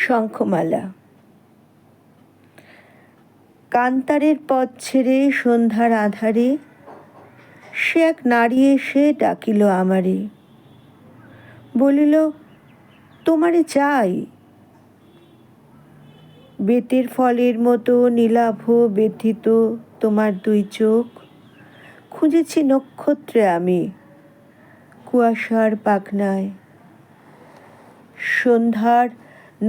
শঙ্খমালা। কান্তারের পথ ছেড়ে সন্ধ্যার আধারে সে এক নারী এসে ডাকিল আমারে, বলিল তোমারে চাই। বেতের ফলের মতো নীলাভ ব্যথিত তোমার দুই চোখ, খুঁজেছি নক্ষত্রে আমি কুয়াশার পাখনায়। সন্ধ্যার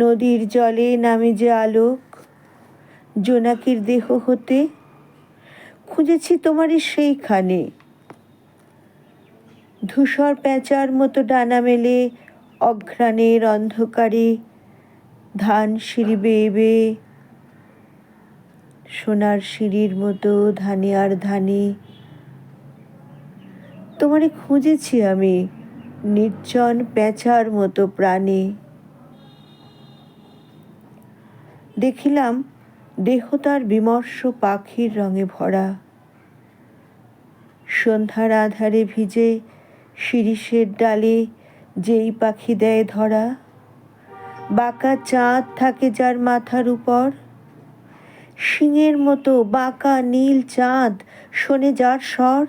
নদীর জলে নামে যে আলোক, জোনাকির দেহ হতে খুঁজেছি তোমারই সেইখানে। ধূসর প্যাঁচার মতো ডানা মেলে অঘ্রাণের অন্ধকারে ধান সিঁড়ি বেয়ে বেয়ে, সোনার সিঁড়ির মতো ধানে আর ধানে তোমারে খুঁজেছি আমি নির্জন প্যাঁচার মতো প্রাণে। দেখিলাম দেহ তার বিমর্ষ পাখির রঙে ভরা, সন্ধ্যার আধারে ভিজে শিরীষের ডালে যেই পাখি দেয় ধরা। বাঁকা চাঁদ থাকে যার মাথার উপর, শিঙের মতো বাঁকা নীল চাঁদ শোনে যার স্বর।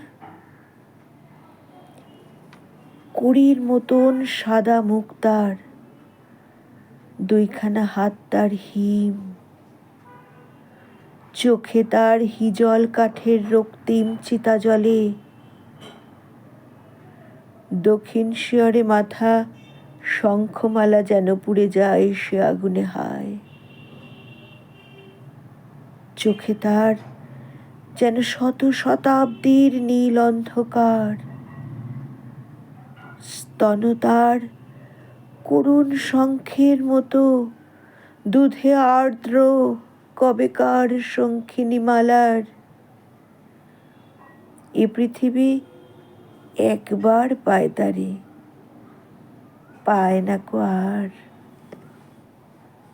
কুড়ির মতন সাদা মুখ তার, দুইখানা হাত তার হিম, চোখে তার হিজল কাঠের রক্তিম চিতা জলে। দক্ষিণ শিয়রে মাথা শঙ্খমালা যেন পুড়ে যায় সে আগুনে হায়। চোখে তার যেন শত শতাব্দীর নীল অন্ধকার, স্তন তার করুণ শঙ্খের মতো দুধে আর্দ্র কবেকার শঙ্খিনী মালার। এ পৃথিবী একবার পায় তারে, পায় না কো আর।